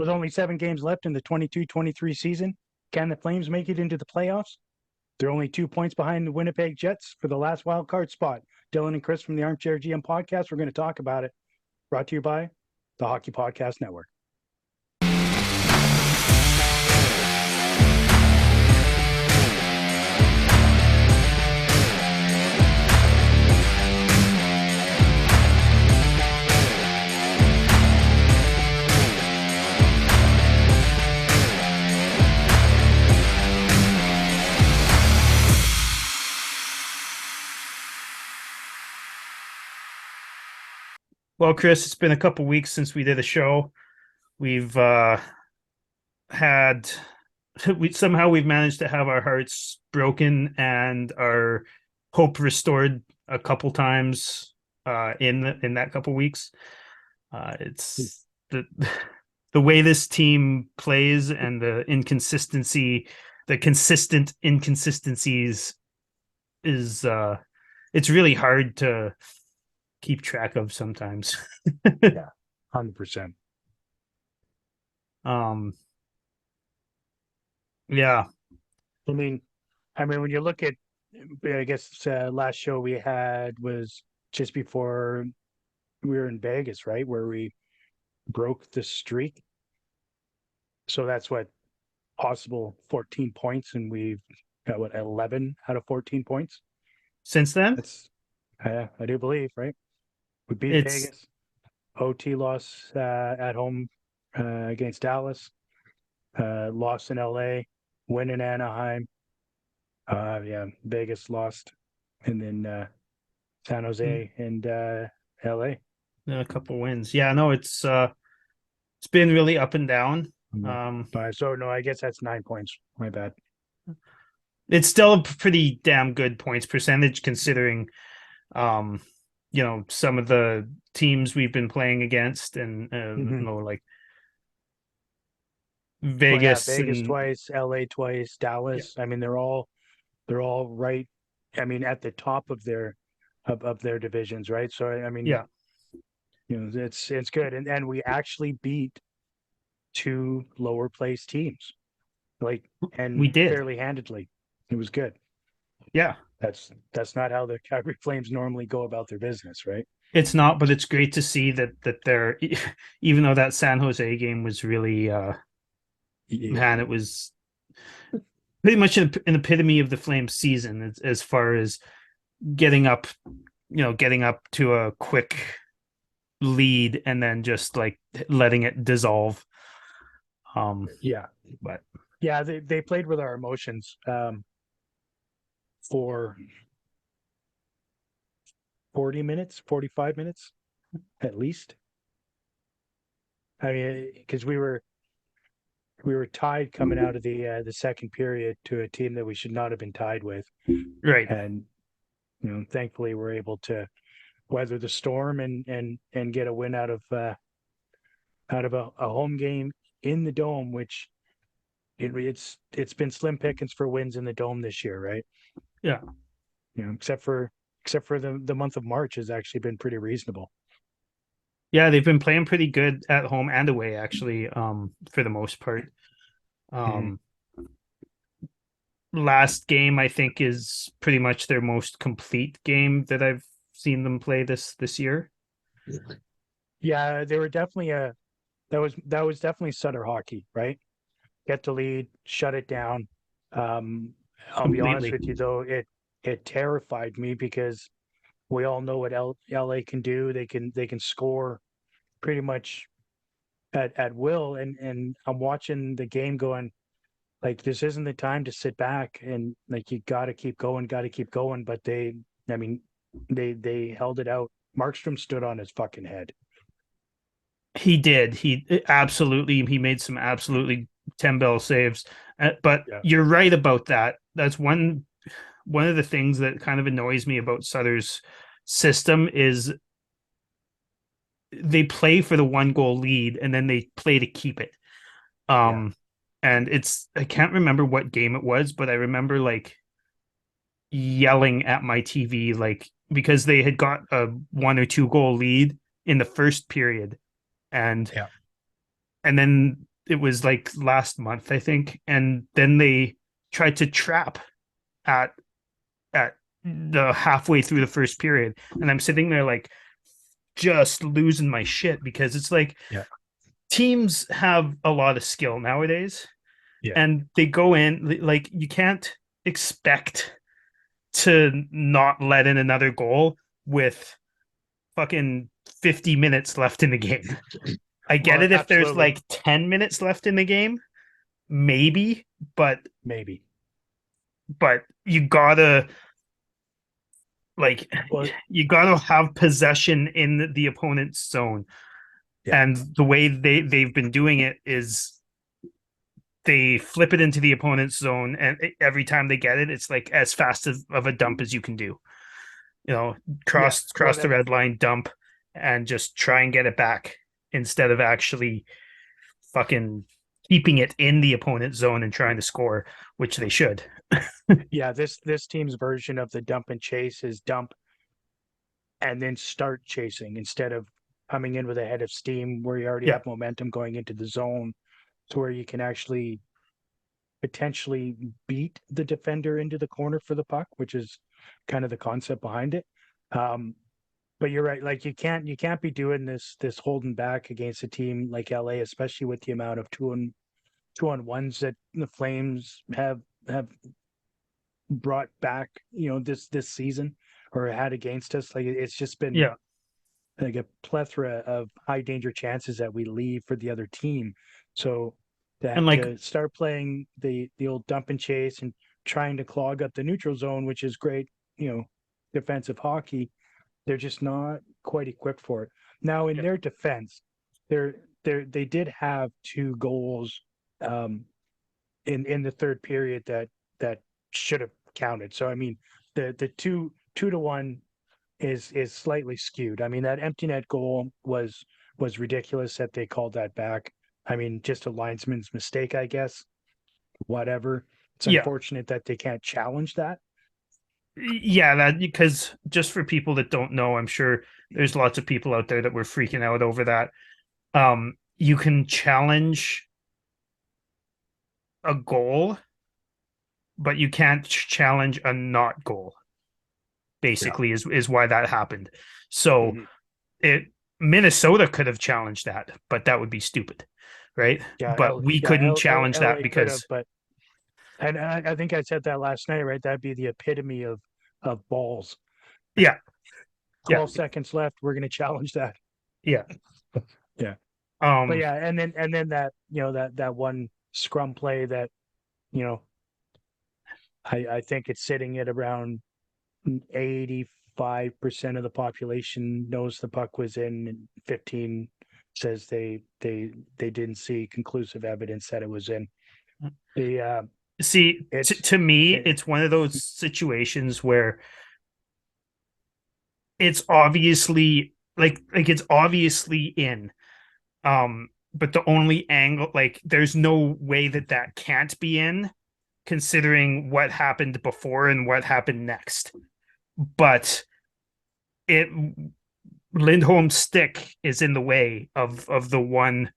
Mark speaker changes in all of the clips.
Speaker 1: With only 7 games left in the 22-23 season, can the Flames make it into the playoffs? They're only 2 points behind the Winnipeg Jets for the last wild card spot. Dylan and Chris from the ArmChair GM Podcast, we're going to talk about it. Brought to you by the Hockey Podcast Network.
Speaker 2: Well, Chris, it's been a couple weeks since we did a show. We've managed to have our hearts broken and our hope restored a couple times in that couple weeks. It's the way this team plays and the consistent inconsistencies is it's really hard to keep track of sometimes.
Speaker 1: Yeah, 100%.
Speaker 2: Yeah.
Speaker 1: I mean, when you look at, I guess last show we had was just before we were in Vegas, right, where we broke the streak. So that's what, possible 14 points, and we've got 11 out of 14 points
Speaker 2: Since then.
Speaker 1: That's I do believe, right? We beat Vegas. OT loss at home against Dallas. Lost in LA. Win in Anaheim. Vegas lost, and then San Jose and LA.
Speaker 2: A couple wins. Yeah, no, it's been really up and down.
Speaker 1: So no, I guess that's 9 points. My bad.
Speaker 2: It's still a pretty damn good points percentage considering some of the teams we've been playing against, and like Vegas,
Speaker 1: twice, LA twice, Dallas. Yeah. I mean, they're all right. I mean, at the top of their divisions, right? So I mean,
Speaker 2: yeah,
Speaker 1: it's good, and we actually beat 2 lower place teams, and
Speaker 2: we did
Speaker 1: fairly handedly. It was good.
Speaker 2: Yeah,
Speaker 1: that's not how the Calgary Flames normally go about their business, right?
Speaker 2: It's not, but it's great to see that they're, even though that San Jose game was really man, it was pretty much an epitome of the Flames season as far as getting up to a quick lead and then just like letting it dissolve.
Speaker 1: They played with our emotions for 40 minutes, 45 minutes at least. I mean, because we were tied coming out of the second period to a team that we should not have been tied with,
Speaker 2: right?
Speaker 1: And thankfully we're able to weather the storm and get a win out of a home game in the Dome, which it's been slim pickings for wins in the Dome this year, right?
Speaker 2: Yeah,
Speaker 1: except for the month of March has actually been pretty reasonable.
Speaker 2: Yeah, they've been playing pretty good at home and away, actually, for the most part. Last game, I think, is pretty much their most complete game that I've seen them play this year.
Speaker 1: Yeah, they were definitely that was definitely Sutter hockey, right? Get the lead, shut it down. I'll be honest with you, though, it terrified me because we all know what LA can do. They can score pretty much at will, and I'm watching the game going, like, this isn't the time to sit back, and like, you got to keep going. But they held it out. Markstrom stood on his fucking head.
Speaker 2: He did. He made some absolutely 10-bell saves. But You're right about that. That's one of the things that kind of annoys me about Sutter's system is they play for the 1-goal lead and then they play to keep it. And I can't remember what game it was, but I remember like yelling at my TV, like, because they had got a 1 or 2 goal lead in the first period. And then it was like last month, I think, and then they tried to trap at the halfway through the first period, and I'm sitting there like just losing my shit because it's like teams have a lot of skill nowadays, and they go in like you can't expect to not let in another goal with fucking 50 minutes left in the game. I get it if there's like 10 minutes left in the game, maybe, but you gotta you gotta have possession in the opponent's zone. And the way they've been doing it is they flip it into the opponent's zone, and every time they get it, it's like as fast of a dump as you can do. You know, cross the red line, dump, and just try and get it back instead of actually fucking keeping it in the opponent's zone and trying to score, which they should.
Speaker 1: This team's version of the dump and chase is dump and then start chasing instead of coming in with a head of steam where you already have momentum going into the zone, to where you can actually potentially beat the defender into the corner for the puck, which is kind of the concept behind it. But you're right, like you can't be doing this holding back against a team like LA, especially with the amount of two on ones that the Flames have brought back, this season, or had against us. Like it's just been like a plethora of high danger chances that we leave for the other team. So that, and to start playing the old dump and chase and trying to clog up the neutral zone, which is great, defensive hockey, they're just not quite equipped for it. Now, in their defense, they did have 2 goals in the third period that should have counted. So I mean, the 2-1 is slightly skewed. I mean, that empty net goal was ridiculous that they called that back. I mean, just a linesman's mistake, I guess. Whatever. It's unfortunate that they can't challenge that.
Speaker 2: Yeah, that, because just for people that don't know, I'm sure there's lots of people out there that were freaking out over that. You can challenge a goal, but you can't challenge a not goal. Basically, is why that happened. So Minnesota could have challenged that, but that would be stupid, right? But we couldn't challenge that because.
Speaker 1: And I think I said that last night, right? That'd be the epitome of balls. 12 seconds left. We're going to challenge that. But and then that, that one scrum play that, I think it's sitting at around 85% of the population knows the puck was in, and 15 says they didn't see conclusive evidence that it was in.
Speaker 2: See, to me, it's one of those situations where it's obviously it's obviously in, but the only angle, there's no way that can't be in, considering what happened before and what happened next. But Lindholm's stick is in the way of the one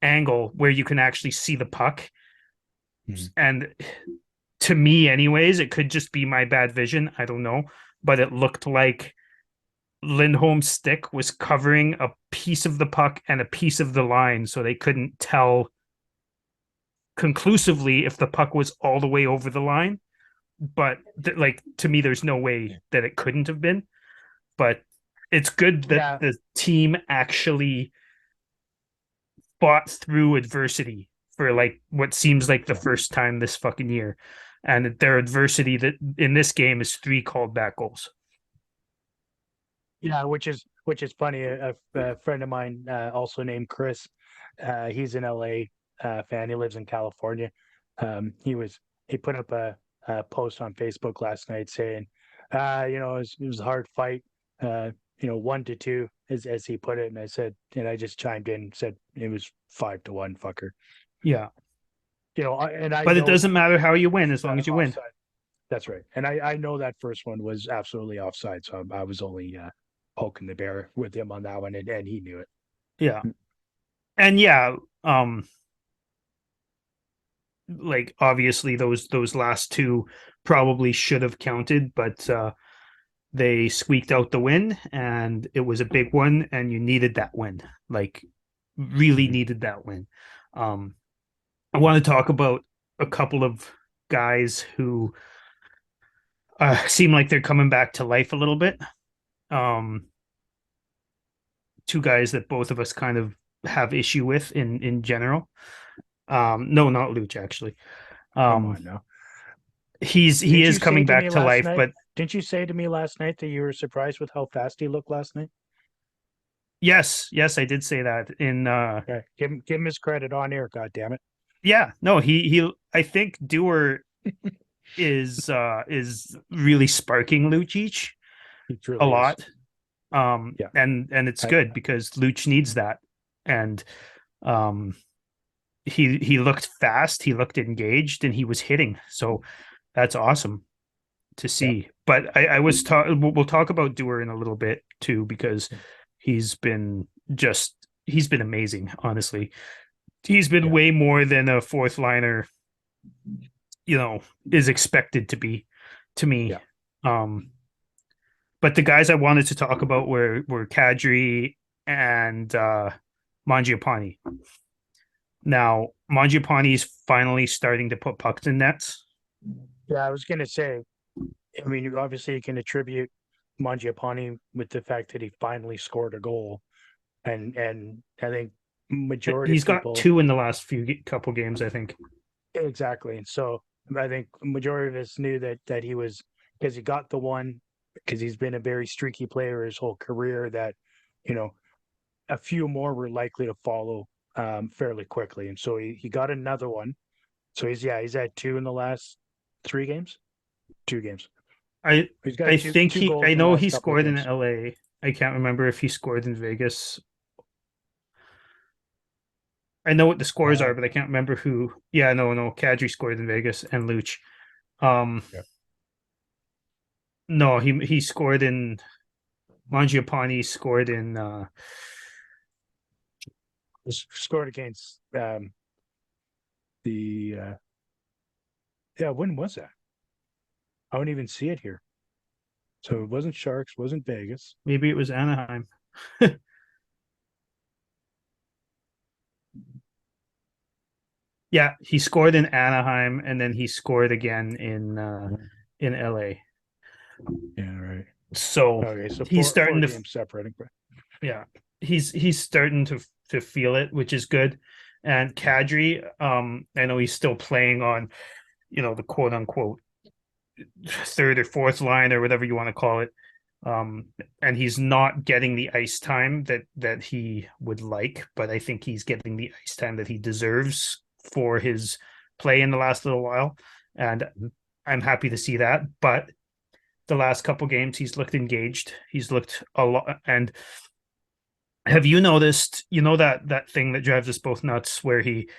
Speaker 2: angle where you can actually see the puck. And to me, anyways, it could just be my bad vision. I don't know. But it looked like Lindholm's stick was covering a piece of the puck and a piece of the line, so they couldn't tell conclusively if the puck was all the way over the line. But to me, there's no way that it couldn't have been. But it's good that the team actually fought through adversity for what seems like the first time this fucking year, and their adversity that in this game is 3 called back goals.
Speaker 1: Yeah, which is funny. A friend of mine, also named Chris, he's an LA fan. He lives in California. He put up a post on Facebook last night saying, it was a hard fight, 1-2, as he put it. And I said, and I just chimed in and said it was 5-1, fucker.
Speaker 2: Yeah.
Speaker 1: But
Speaker 2: it doesn't matter how you win as long as you win.
Speaker 1: That's right. And I know that first one was absolutely offside. So I was only poking the bear with him on that one, and he knew it.
Speaker 2: Yeah. And like obviously those last two probably should have counted, but they squeaked out the win, and it was a big one, and you needed that win, like really needed that win. I want to talk about a couple of guys who seem like they're coming back to life a little bit. Um, Two guys that both of us kind of have issue with in general. No, not Luch actually.
Speaker 1: Come on now.
Speaker 2: He
Speaker 1: Didn't
Speaker 2: is
Speaker 1: you say
Speaker 2: coming
Speaker 1: to
Speaker 2: back
Speaker 1: me
Speaker 2: to
Speaker 1: last
Speaker 2: life,
Speaker 1: night?
Speaker 2: but
Speaker 1: Didn't you say to me last night that you were surprised with how fast he looked last night?
Speaker 2: yes, I did say that in
Speaker 1: Okay, give him his credit on air. God damn it!
Speaker 2: yeah, no, he I think Dewar is really sparking Lucic
Speaker 1: He
Speaker 2: a
Speaker 1: truly is.
Speaker 2: lot.
Speaker 1: Yeah,
Speaker 2: And it's
Speaker 1: I,
Speaker 2: good because Luch needs that. And um he looked fast, he looked engaged, and he was hitting. So that's awesome to
Speaker 1: yeah,
Speaker 2: see. But I was we'll talk about Dewar in a little bit too, because he's been he's been amazing, honestly. He's been
Speaker 1: yeah,
Speaker 2: way more than a fourth liner, is expected to be to me.
Speaker 1: yeah.
Speaker 2: Um but the guys I wanted to talk about were Kadri and Mangiapane. Now Mangiapane is finally starting to put pucks in nets.
Speaker 1: Yeah, I was gonna say. I mean, obviously, you can attribute Mangiapane with the fact that he finally scored a goal, and I think majority of
Speaker 2: He's got
Speaker 1: people
Speaker 2: two in the last couple games, I think.
Speaker 1: exactly. And so I think majority of us knew that he was because he got the one because he's been a very streaky player his whole career. That you know a few more were likely to follow fairly quickly, and so he got another one. So he's had two in the last 3 games, 2 games.
Speaker 2: I
Speaker 1: He's got
Speaker 2: I
Speaker 1: two
Speaker 2: think
Speaker 1: two goals
Speaker 2: I
Speaker 1: in the
Speaker 2: know
Speaker 1: last
Speaker 2: he
Speaker 1: couple of
Speaker 2: scored in
Speaker 1: games.
Speaker 2: LA. I can't remember if he scored in Vegas. I know what the scores
Speaker 1: Uh,
Speaker 2: are, but I can't remember who. Yeah, no. Kadri scored in Vegas and Luch. Um,
Speaker 1: yeah.
Speaker 2: no, he scored in Mangiapane scored in
Speaker 1: Scored against the yeah. When was that? I don't even see it here. So it wasn't Sharks, wasn't Vegas.
Speaker 2: maybe it was Anaheim. Yeah, he scored in Anaheim, and then he scored again in LA.
Speaker 1: Yeah, right.
Speaker 2: So
Speaker 1: Okay, so
Speaker 2: he's
Speaker 1: four
Speaker 2: starting to
Speaker 1: games separating.
Speaker 2: yeah, he's starting to feel it, which is good. And Kadri, I know he's still playing on, the quote unquote third or fourth line or whatever you want to call it. Um, and he's not getting the ice time that he would like, but I think he's getting the ice time that he deserves for his play in the last little while. And I'm happy to see that. But the last couple games, he's looked engaged. He's looked a lot. And have you noticed, that thing that drives us both nuts, where he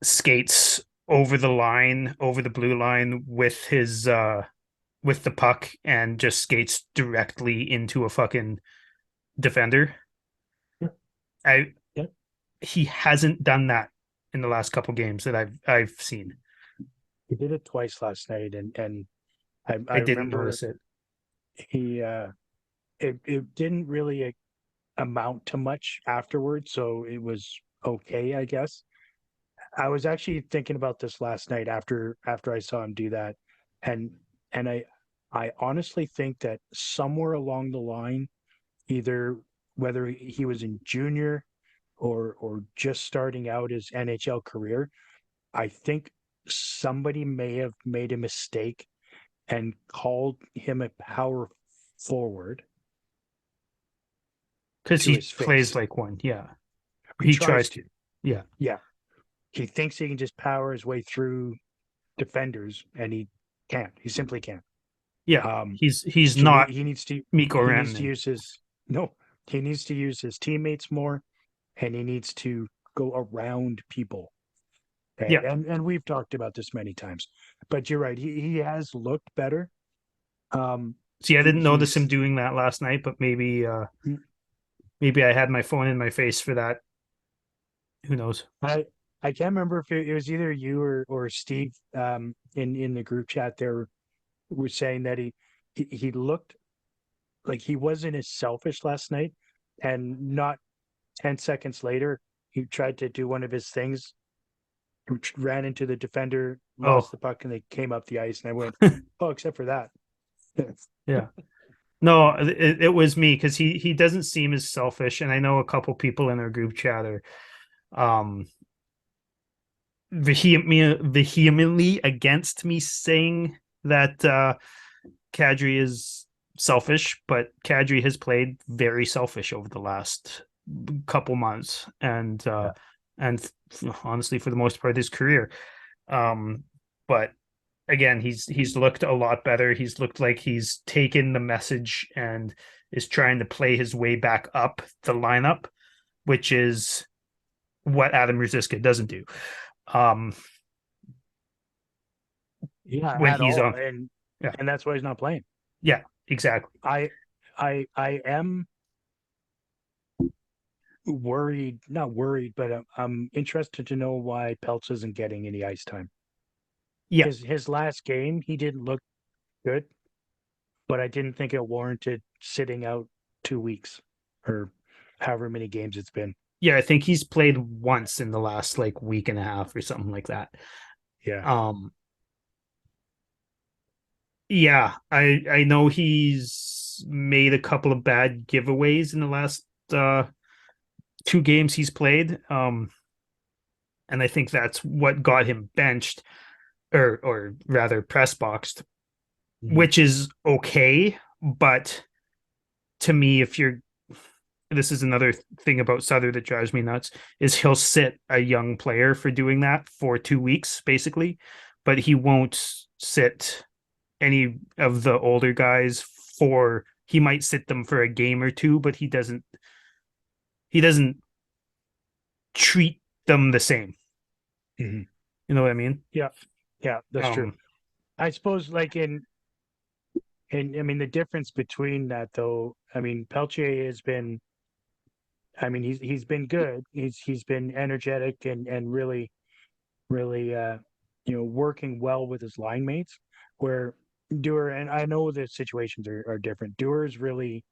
Speaker 2: skates over the line, over the blue line with the puck and just skates directly into a fucking defender?
Speaker 1: Yeah,
Speaker 2: I
Speaker 1: yeah.
Speaker 2: He hasn't done that in the last couple games that I've seen.
Speaker 1: He did it twice last night, and I
Speaker 2: I didn't
Speaker 1: remember
Speaker 2: notice it.
Speaker 1: he it didn't really amount to much afterwards, so it was okay, I guess. I was actually thinking about this last night after I saw him do that, and and I honestly think that somewhere along the line, either whether he was in junior or just starting out his NHL career, I think somebody may have made a mistake and called him a power forward
Speaker 2: Because
Speaker 1: to
Speaker 2: he
Speaker 1: his
Speaker 2: plays
Speaker 1: face.
Speaker 2: like one. Yeah.
Speaker 1: He
Speaker 2: He
Speaker 1: tries
Speaker 2: tries to.
Speaker 1: to.
Speaker 2: Yeah.
Speaker 1: Yeah. He thinks he can just power his way through defenders and he can't. He simply can't.
Speaker 2: Yeah.
Speaker 1: Um
Speaker 2: He's
Speaker 1: he need,
Speaker 2: not
Speaker 1: he needs to
Speaker 2: Miko
Speaker 1: he needs to
Speaker 2: Rantanen.
Speaker 1: use his no, he needs to use his teammates more and he needs to go around people.
Speaker 2: Yeah.
Speaker 1: And we've talked about this many times. But you're right. He has looked better. Um
Speaker 2: See, I didn't notice him
Speaker 1: he's
Speaker 2: doing that last night, but maybe I had my phone in my face for that. Who knows?
Speaker 1: I can't remember if it was either you or Steve in the group chat there were saying that he looked like he wasn't as selfish last night, and not 10 seconds later he tried to do one of his things, ran into the defender,
Speaker 2: Oh,
Speaker 1: lost the puck, and they came up the ice, and I went, oh, except for that.
Speaker 2: yeah. No, it was me because he doesn't seem as selfish, and I know a couple people in our group chat are um vehemently against me saying that Kadri is selfish, but Kadri has played very selfish over the last couple months, and honestly, for the most part, his career. But again, he's looked a lot better. He's looked like he's taken the message and is trying to play his way back up the lineup, which is what Adam Ruzicka doesn't do. Um,
Speaker 1: Yeah,
Speaker 2: when
Speaker 1: at
Speaker 2: he's
Speaker 1: all.
Speaker 2: on, yeah,
Speaker 1: And that's why he's not playing.
Speaker 2: yeah, exactly.
Speaker 1: I am worried, not worried, but I'm interested to know why Peltz isn't getting any ice time.
Speaker 2: Yeah,
Speaker 1: His last game, he didn't look good, but I didn't think it warranted sitting out 2 weeks or however many games it's been.
Speaker 2: yeah, I think he's played once in the last like week and a half or something like that.
Speaker 1: Yeah.
Speaker 2: Um, yeah, I know he's made a couple of bad giveaways in the last two games he's played. And I think that's what got him benched, or rather press boxed,
Speaker 1: Mhm.
Speaker 2: which is okay. But to me, if you're this is another thing about Sutter that drives me nuts, is he'll sit a young player for doing that for 2 weeks, basically, but he won't sit any of the older guys for he might sit them for a game or two, but he doesn't treat them the same.
Speaker 1: Mhm.
Speaker 2: You know what I mean?
Speaker 1: Yeah. Yeah, that's true.
Speaker 2: Um,
Speaker 1: I suppose like I mean the difference between that though, I mean Peltier has been, I mean he's been good. He's been energetic and really working well with his line mates, where Dewar, and I know the situations are different. Dewar's really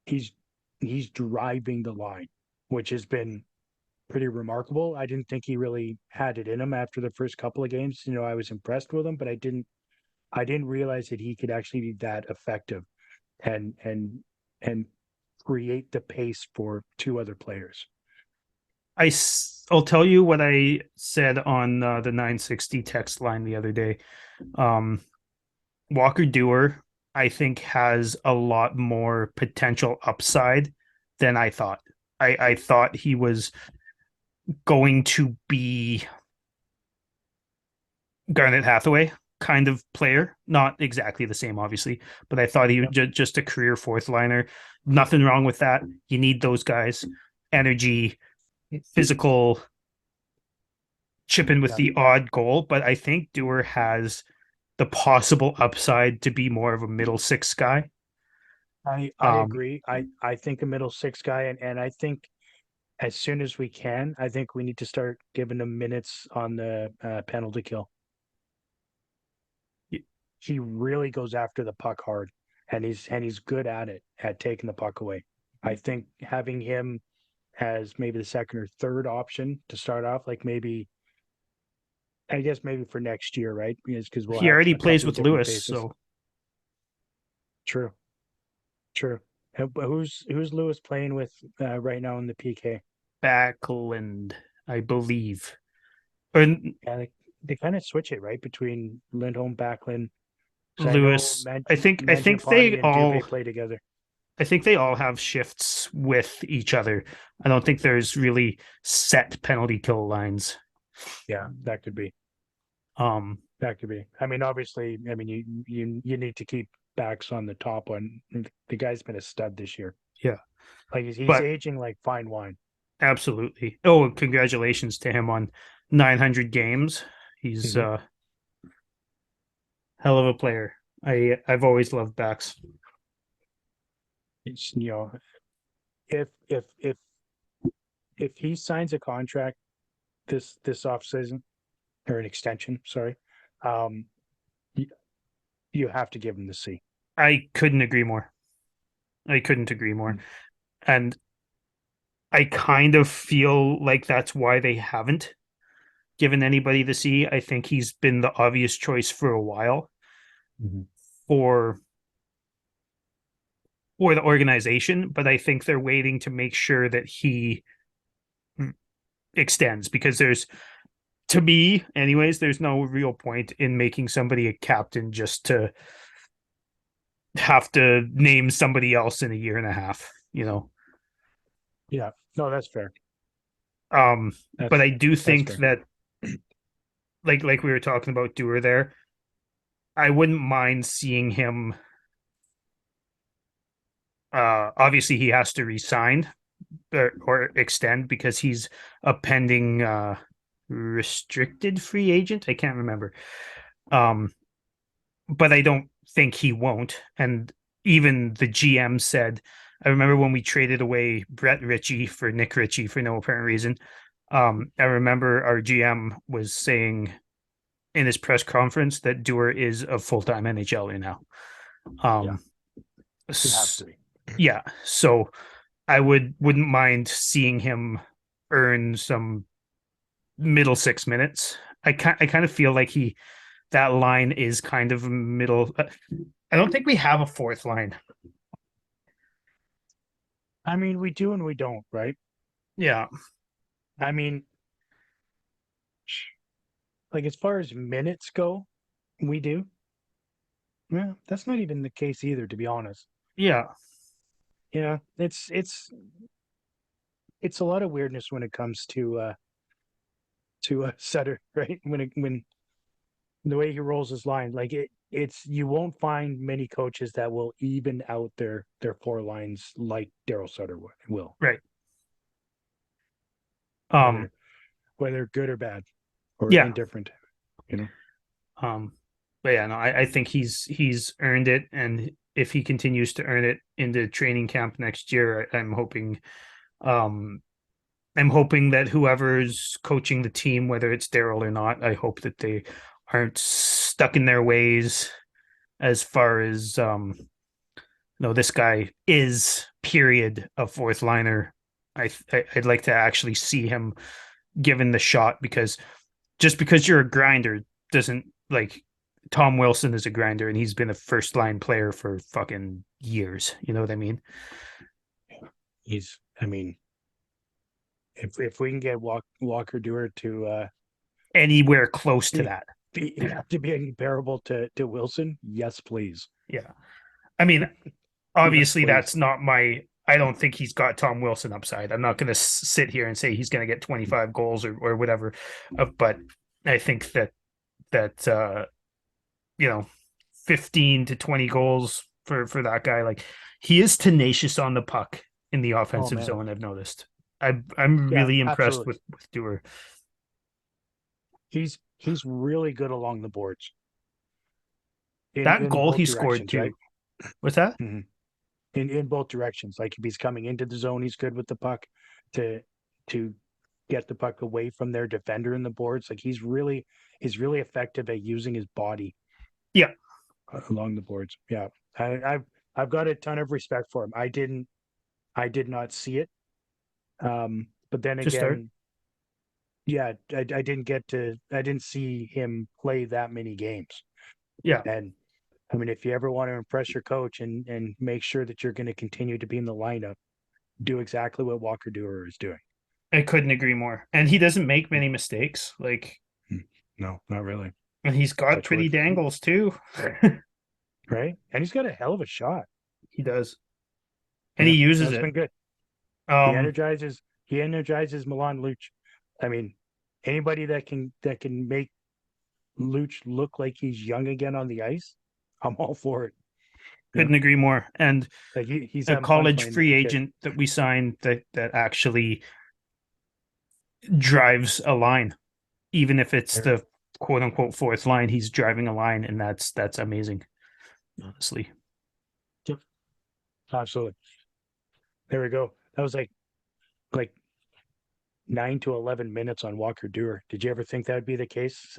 Speaker 1: he's he's driving the line, which has been pretty remarkable. I didn't think he really had it in him after the first couple of games. I was impressed with him, but I didn't realize that he could actually be that effective and create the pace for two other players.
Speaker 2: I'll tell you what I said on the 960 text line the other day. Um, Walker Dewar, I think, has a lot more potential upside than I thought. I thought he was going to be Garnet Hathaway kind of player, not exactly the same, obviously, but I thought he was just a career fourth liner. Nothing wrong with that. You need those guys, energy, physical, chip in with
Speaker 1: Yeah,
Speaker 2: the odd goal, but I think Dewar has the possible upside to be more of a middle six guy.
Speaker 1: I
Speaker 2: Um,
Speaker 1: agree. I think a middle six guy, and I think as soon as we can, I think we need to start giving him minutes on the penalty kill. He really goes after the puck hard, and he's good at it, at taking the puck away. I think having him as maybe the second or third option to start off, like maybe I guess maybe for next year, right? Because we'll
Speaker 2: he
Speaker 1: have
Speaker 2: already
Speaker 1: a
Speaker 2: plays
Speaker 1: couple of
Speaker 2: with
Speaker 1: different
Speaker 2: Lewis,
Speaker 1: faces.
Speaker 2: so
Speaker 1: True, true. But who's Lewis playing with right now in the PK?
Speaker 2: Backlund, I believe. Or
Speaker 1: Yeah, they kind of switch it right between Lindholm, Backlund. Because I know
Speaker 2: Lewis. I think they
Speaker 1: Mangiapane and
Speaker 2: all
Speaker 1: Dubé play together.
Speaker 2: I think they all have shifts with each other. I don't think there's really set penalty kill lines.
Speaker 1: Yeah, that could be.
Speaker 2: Um,
Speaker 1: That could be. I mean, obviously, I mean you need to keep backs on the top one. The guy's been a stud this year.
Speaker 2: yeah,
Speaker 1: Like he's
Speaker 2: but
Speaker 1: aging like fine wine.
Speaker 2: absolutely. Oh, congratulations to him on 900 games. He's
Speaker 1: Mhm.
Speaker 2: a hell of a player. I've always loved backs.
Speaker 1: It's, if if if if he signs a contract this off season or an extension. Sorry, um, you, you have to give him the C.
Speaker 2: I couldn't agree more. I couldn't agree more. And I kind of feel like that's why they haven't given anybody the C. I think he's been the obvious choice for a while for the organization, but I think they're waiting to make sure that he extends, because to me anyways, there's no real point in making somebody a captain just to have to name somebody else in a year and a half,
Speaker 1: Yeah, no, that's fair.
Speaker 2: But I do think
Speaker 1: fair.
Speaker 2: that like we were talking about Dewar there, I wouldn't mind seeing him. Obviously he has to resign or extend because he's a pending restricted free agent. I can't remember. But I don't think he won't. And even the GM said, I remember when we traded away Brett Ritchie for Nick Ritchie for no apparent reason. I remember our GM was saying in his press conference that Dewar is a full-time NHLer now.
Speaker 1: Yeah. It has to be.
Speaker 2: Yeah. So I wouldn't mind seeing him earn some middle 6 minutes. I kind of feel like that line is kind of middle. I don't think we have a fourth line.
Speaker 1: I mean, we do and we don't, right?
Speaker 2: Yeah.
Speaker 1: I mean, like as far as minutes go, we do. Yeah, that's not even the case either, to be honest.
Speaker 2: Yeah.
Speaker 1: Yeah, it's a lot of weirdness when it comes to Sutter, right? When the way he rolls his line, like it's you won't find many coaches that will even out their four lines like Daryl Sutter will.
Speaker 2: Right.
Speaker 1: Whether good or bad or
Speaker 2: Yeah.
Speaker 1: indifferent,
Speaker 2: But yeah, no, I think he's earned it, and if he continues to earn it into training camp next year, I'm hoping that whoever's coaching the team, whether it's Daryl or not, I hope that they aren't stuck in their ways as far as no, this guy is period a fourth liner. I'd like to actually see him given the shot, because just because you're a grinder doesn't, like, Tom Wilson is a grinder and he's been a first line player for fucking years. You know what I mean?
Speaker 1: I mean, if we can get Walker Dewar to
Speaker 2: anywhere close to that,
Speaker 1: to be comparable to Wilson, yes, please.
Speaker 2: Yeah. I mean, obviously
Speaker 1: yes,
Speaker 2: that's not I don't think he's got Tom Wilson upside. I'm not going to sit here and say he's going to get 25 goals or whatever. But I think that 15 to 20 goals for that guy, like, he is tenacious on the puck in the offensive zone. I've noticed. I'm really impressed with Dewar.
Speaker 1: He's really good along the boards.
Speaker 2: That goal he scored too. Right? What's that?
Speaker 1: Mm-hmm. In both directions. Like if he's coming into the zone, he's good with the puck to get the puck away from their defender in the boards. Like he's really effective at using his body.
Speaker 2: Yeah.
Speaker 1: Along the boards. Yeah. I've got a ton of respect for him. I did not see it. But then again, yeah, I didn't see him play that many games.
Speaker 2: Yeah.
Speaker 1: And I mean, if you ever want to impress your coach and make sure that you're going to continue to be in the lineup, do exactly what Walker Dewar is doing.
Speaker 2: I couldn't agree more. And he doesn't make many mistakes. Like,
Speaker 1: no, not really.
Speaker 2: And he's got pretty dangles too.
Speaker 1: Right? And he's got a hell of a shot.
Speaker 2: He does. And he uses it.
Speaker 1: It's been good. He energizes Milan Luch. I mean, anybody that can make Luch look like he's young again on the ice, I'm all for it.
Speaker 2: Couldn't agree more. And
Speaker 1: like he's
Speaker 2: a college free agent that we signed that actually drives a line, even if it's the quote unquote fourth line, he's driving a line, and that's amazing, honestly.
Speaker 1: Yep. Absolutely. There we go. That was like 9 to 11 minutes on Walker Duer. Did you ever think that would be the case?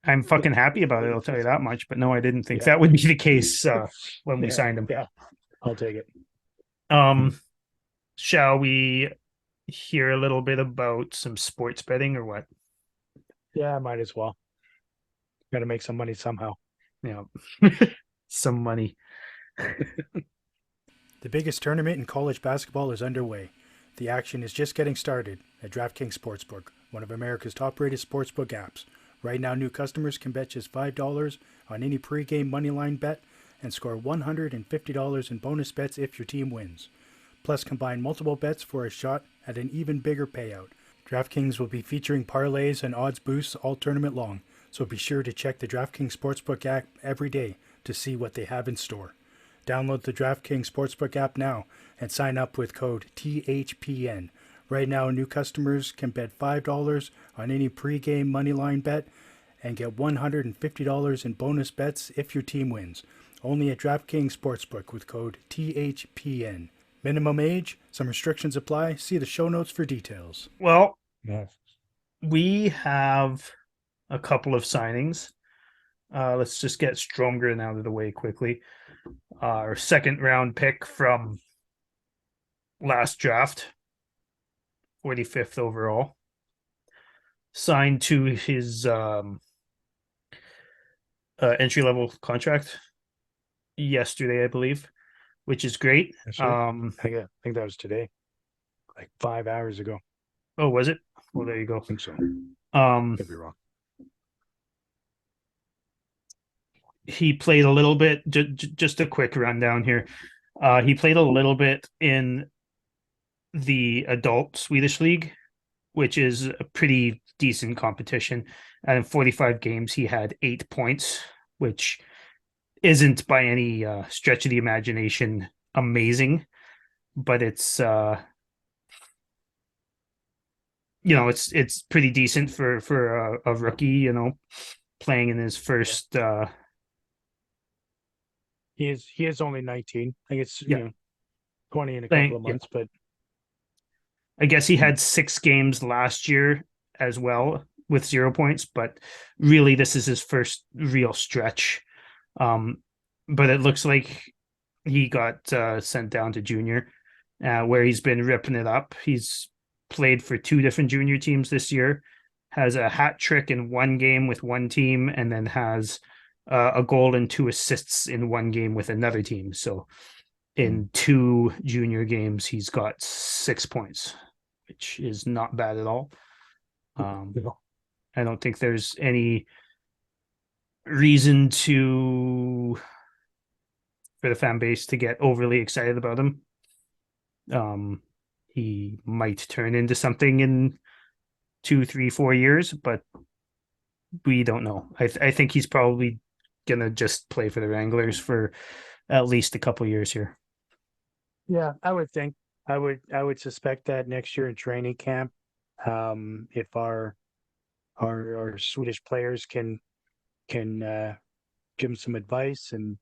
Speaker 2: I'm fucking happy about it. I'll tell you that much. But no, I didn't think
Speaker 1: Yeah.
Speaker 2: that would be the case when we
Speaker 1: Yeah,
Speaker 2: signed him.
Speaker 1: yeah, I'll take it.
Speaker 2: Shall we hear a little bit about some sports betting or what?
Speaker 1: Yeah, I might as well. Got to make some money somehow.
Speaker 2: Yeah, some money.
Speaker 1: The biggest tournament in college basketball is underway. The action is just getting started at DraftKings Sportsbook, one of America's top-rated sportsbook apps. Right now, new customers can bet just $5 on any pregame moneyline bet and score $150 in bonus bets if your team wins. Plus, combine multiple bets for a shot at an even bigger payout. DraftKings will be featuring parlays and odds boosts all tournament long, so be sure to check the DraftKings Sportsbook app every day to see what they have in store. Download the DraftKings Sportsbook app now and sign up with code THPN. Right now, new customers can bet $5 on any pregame moneyline bet and get $150 in bonus bets if your team wins. Only at DraftKings Sportsbook with code THPN. Minimum age, some restrictions apply. See the show notes for details.
Speaker 2: Well,
Speaker 1: Yeah.
Speaker 2: we have a couple of signings. Let's just get Stromgren out of the way quickly. Our second round pick from last draft, 45th overall, signed to his entry level contract yesterday, I believe, which is great.
Speaker 1: I think that was today, like 5 hours ago.
Speaker 2: Oh, was it? Well, there you go.
Speaker 1: I think so. Could be wrong.
Speaker 2: He played a little bit. Just a quick rundown here. He played a little bit in the adult Swedish league, which is a pretty decent competition. And in 45 games, he had 8 points, which isn't by any stretch of the imagination amazing, but it's it's pretty decent for a rookie, playing in his first.
Speaker 1: He is only 19. I think it's 20 in a
Speaker 2: Playing,
Speaker 1: couple of months, but
Speaker 2: I guess he had 6 games last year as well with 0 points, but really this is his first real stretch. But it looks like he got sent down to junior, where he's been ripping it up. He's played for 2 different junior teams this year, has a hat trick in one game with one team, and then has a goal and 2 assists in one game with another team. So in 2 junior games, he's got 6 points, which is not bad at all. I don't think there's any reason for the fan base to get overly excited about him. He might turn into something in 2, 3, 4 years, but we don't know. I think he's probably gonna just play for the Wranglers for at least a couple years here.
Speaker 1: yeah, I would think I would suspect that next year in training camp, if our Swedish players can give him some advice and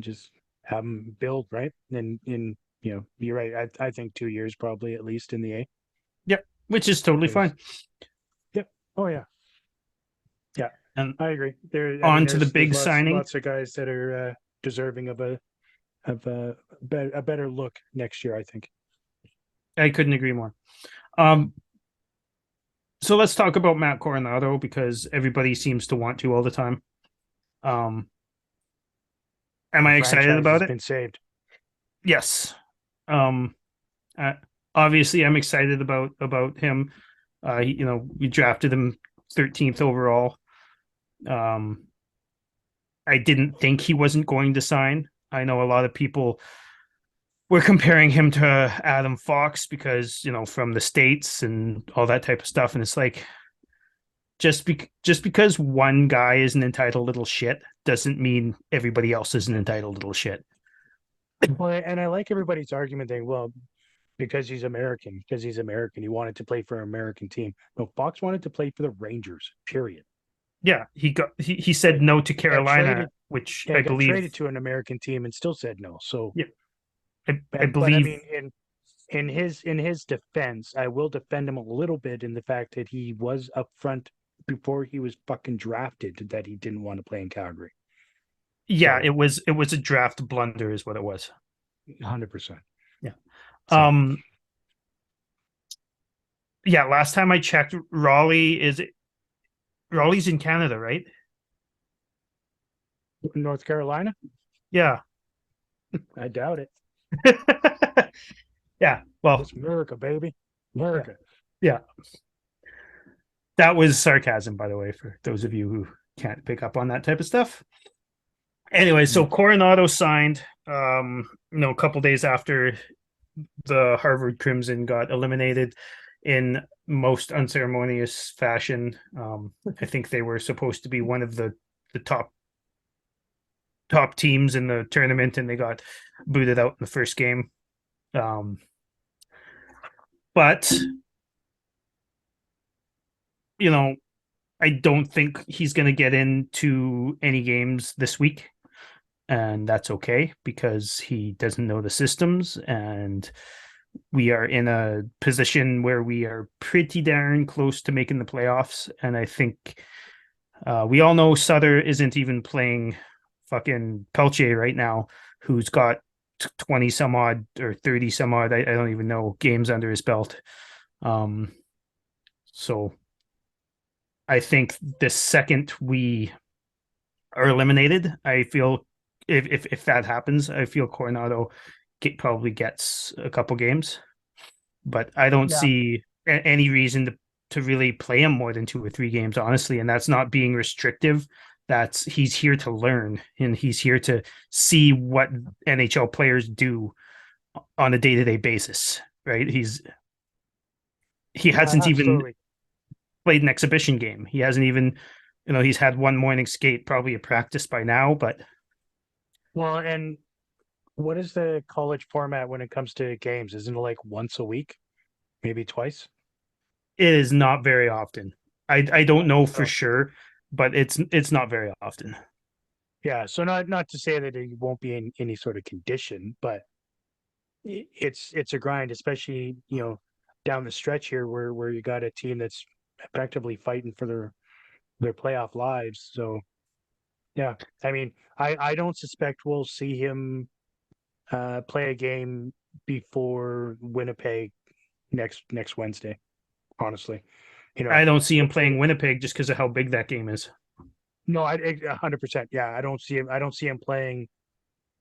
Speaker 1: just have him build right. And you're right. I think 2 years probably at least in the A.
Speaker 2: Yep, which is totally fine.
Speaker 1: Yep. Oh yeah. Yeah,
Speaker 2: and
Speaker 1: I agree.
Speaker 2: On to the big signing.
Speaker 1: Lots of guys that are deserving of a better look next year, I think.
Speaker 2: I couldn't agree more. So let's talk about Matt Coronado because everybody seems to want to all the time. Am I excited about it?
Speaker 1: Been saved.
Speaker 2: Yes. Obviously, I'm excited about him. We drafted him 13th overall. I didn't think he wasn't going to sign. I know a lot of people were comparing him to Adam Fox because, from the States and all that type of stuff. And it's like, just because one guy is an entitled little shit doesn't mean everybody else is an entitled little shit.
Speaker 1: Well, and I like everybody's argument that, well, because he's American, he wanted to play for an American team. No, Fox wanted to play for the Rangers, period.
Speaker 2: Yeah, he said no to Carolina, which I believe
Speaker 1: traded to an American team and still said no. So
Speaker 2: yeah,
Speaker 1: I believe in his defense, I will defend him a little bit in the fact that he was upfront before he was fucking drafted that he didn't want to play in Calgary.
Speaker 2: Yeah,
Speaker 1: So,
Speaker 2: it was a draft blunder, is what it was.
Speaker 1: 100%.
Speaker 2: Yeah.
Speaker 1: So,
Speaker 2: Yeah. Last time I checked, Raleigh's in Canada, right?
Speaker 1: North Carolina,
Speaker 2: Yeah.
Speaker 1: I doubt it.
Speaker 2: Yeah. Well,
Speaker 1: It's America, baby, America.
Speaker 2: yeah. That was sarcasm, by the way, for those of you who can't pick up on that type of stuff. Anyway, so Coronado signed, a couple days after the Harvard Crimson got eliminated in most unceremonious fashion. I think they were supposed to be one of the top teams in the tournament, and they got booted out in the first game. But I don't think he's going to get into any games this week, and that's okay because he doesn't know the systems, and we are in a position where we are pretty darn close to making the playoffs. And I think we all know Sutter isn't even playing fucking Pelche right now, who's got 20 some odd or 30 some odd, I don't even know, games under his belt. So I think the second we are eliminated, I feel if that happens, I feel Coronado probably gets a couple games, but I don't see any reason to really play him more than 2 or 3 games, honestly. And that's not being restrictive. He's here to learn, and he's here to see what NHL players do on a day-to-day basis, right? He hasn't even played an exhibition game. He hasn't even, he's had one morning skate, probably a practice by now, but.
Speaker 1: Well, and what is the college format when it comes to games? Isn't it like once a week, maybe twice?
Speaker 2: It is not very often. I don't know for sure, but it's not very often.
Speaker 1: Yeah, so not to say that he won't be in any sort of condition, but it's a grind, especially down the stretch here where you got a team that's effectively fighting for their playoff lives. So yeah, I mean, I don't suspect we'll see him play a game before Winnipeg next Wednesday. Honestly,
Speaker 2: I don't see him playing Winnipeg just because of how big that game is.
Speaker 1: No, 100%. Yeah, I don't see him playing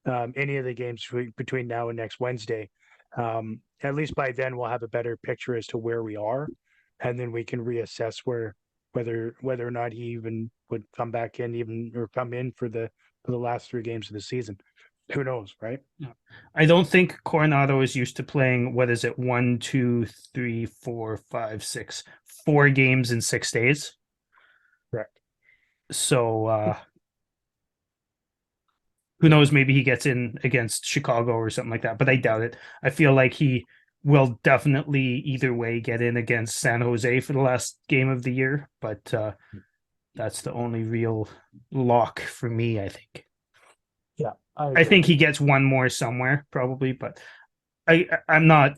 Speaker 1: any of the games between now and next Wednesday. At least by then we'll have a better picture as to where we are, and then we can reassess whether or not he even would come back in or come in for the last 3 games of the season. Who knows, right?
Speaker 2: I don't think Coronado is used to playing, what is it, 1, 2, 3, 4, 5, 6, 4 games in 6 days.
Speaker 1: Correct.
Speaker 2: So who knows? Maybe he gets in against Chicago or something like that, but I doubt it. I feel like he will definitely either way get in against San Jose for the last game of the year, but that's the only real lock for me, I think.
Speaker 1: Yeah,
Speaker 2: I think he gets one more somewhere probably, but I'm not.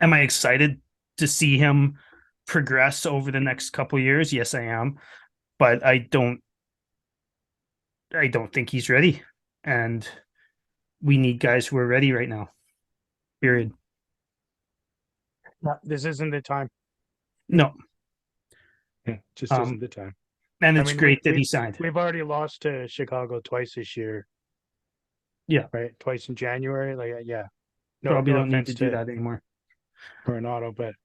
Speaker 2: Am I excited to see him progress over the next couple of years? Yes, I am, but I don't think he's ready, and we need guys who are ready right now. Period.
Speaker 1: No, this isn't the time.
Speaker 2: No,
Speaker 1: just isn't the time.
Speaker 2: And it's great that he signed.
Speaker 1: We've already lost to Chicago twice this year.
Speaker 2: Yeah,
Speaker 1: right. Twice in January. Like, yeah.
Speaker 2: Probably don't need to do that anymore.
Speaker 1: Coronado, but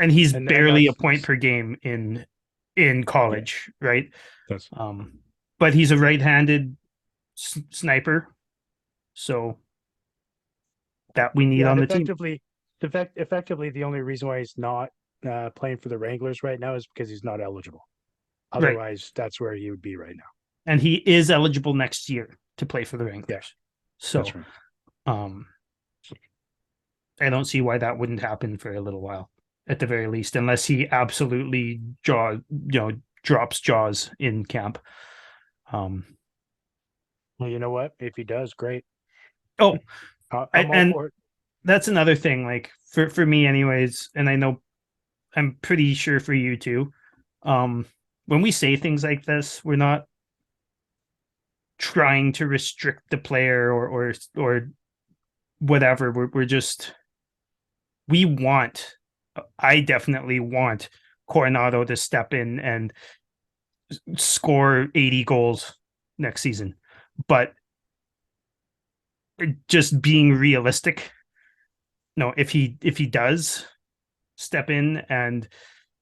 Speaker 2: he's barely a point per game in college, right?
Speaker 1: Yes.
Speaker 2: But he's a right-handed sniper, so that we need on the team.
Speaker 1: Effectively, the only reason why he's not playing for the Wranglers right now is because he's not eligible. Otherwise, that's where he would be right now.
Speaker 2: And he is eligible next year to play for the Wranglers.
Speaker 1: Yeah.
Speaker 2: So, I don't see why that wouldn't happen for a little while, at the very least, unless he absolutely drops jaws in camp.
Speaker 1: Well, you know what? If he does, great.
Speaker 2: Oh,
Speaker 1: I'm all for it.
Speaker 2: that's another thing. Like for me, anyways, and I know I'm pretty sure for you too. When we say things like this, we're not trying to restrict the player or whatever. We're just we want. I definitely want Coronado to step in and score 80 goals next season, but just being realistic. No, if he does step in and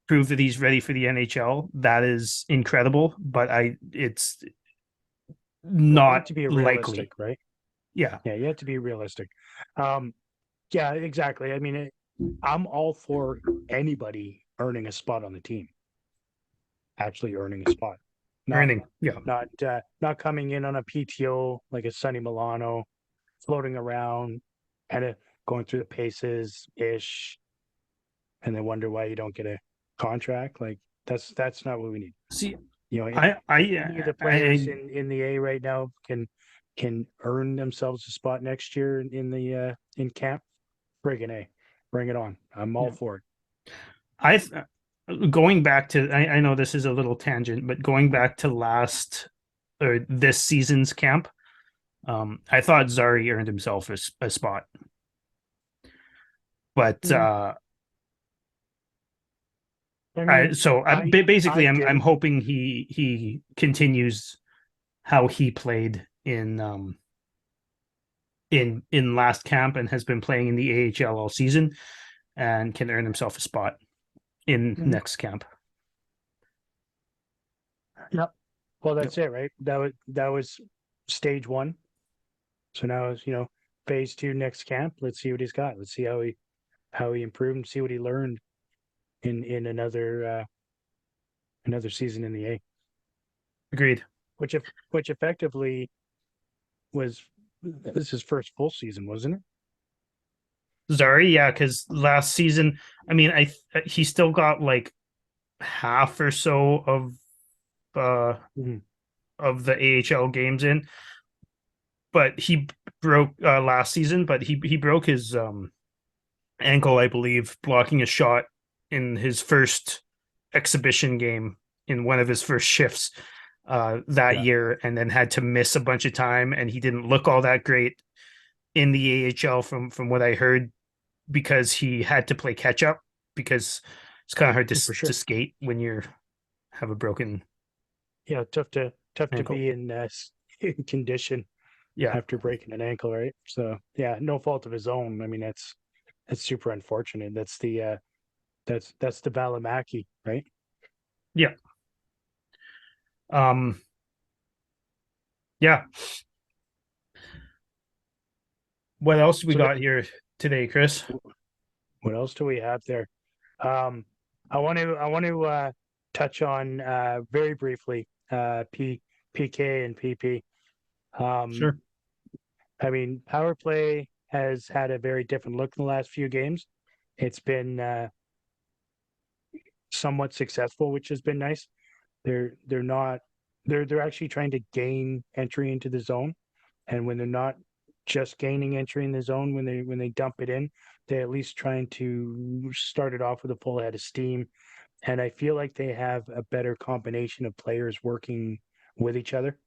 Speaker 2: prove that he's ready for the NHL, that is incredible. But it's not
Speaker 1: to be
Speaker 2: likely.
Speaker 1: realistic, right?
Speaker 2: Yeah,
Speaker 1: Yeah, you have to be realistic. Yeah, exactly. I mean, I'm all for anybody earning a spot on the team, actually earning a spot, not
Speaker 2: earning. Yeah,
Speaker 1: not coming in on a PTO like a Sonny Milano, floating around, kind of going through the paces ish, and then wonder why you don't get a contract. Like that's not what we need.
Speaker 2: see,
Speaker 1: You know, any of the players
Speaker 2: I
Speaker 1: in the A right now can earn themselves a spot next year in the in camp. Friggin' A, bring it on. I'm all for it.
Speaker 2: I going back to I know this is a little tangent, but going back to last or this season's camp, I thought Zari earned himself a spot, but
Speaker 1: I mean,
Speaker 2: basically
Speaker 1: I
Speaker 2: I'm
Speaker 1: didn't.
Speaker 2: hoping he continues how he played in last camp and has been playing in the AHL all season and can earn himself a spot in next camp.
Speaker 1: Yep. Well,
Speaker 2: Yep.
Speaker 1: that's it, right? That was stage one. So now is phase two next camp. Let's see what he's got. Let's see how he improved and see what he learned in another season in the A,
Speaker 2: Agreed.
Speaker 1: which if which effectively was this is his first full season, wasn't it?
Speaker 2: Zari, yeah, because last season, I mean, he still got like half or so uh
Speaker 1: Mhm.
Speaker 2: of the AHL games in, but he broke last season, but he broke his ankle, I believe, blocking a shot in his first exhibition game in one of his first shifts that
Speaker 1: Yeah,
Speaker 2: year, and then had to miss a bunch of time, and he didn't look all that great in the AHL from what I heard because he had to play catch up because it's kind of hard
Speaker 1: for
Speaker 2: to
Speaker 1: sure.
Speaker 2: skate when you have a broken
Speaker 1: Yeah, tough to
Speaker 2: ankle.
Speaker 1: be in in condition
Speaker 2: Yeah,
Speaker 1: after breaking an ankle, right? So yeah, no fault of his own. I mean, that's super unfortunate. That's the Valimaki, right?
Speaker 2: yeah, um, yeah. What else we
Speaker 1: So
Speaker 2: got here today, Chris?
Speaker 1: what else do we have there? Um, I want to touch on very briefly PK and PP. Um,
Speaker 2: Sure.
Speaker 1: I mean, power play has had a very different look in the last few games. It's been somewhat successful, which has been nice. They're not they're actually trying to gain entry into the zone, and when they're not just gaining entry in the zone when they dump it in, they're at least trying to start it off with a full head of steam. And I feel like they have a better combination of players working with each other.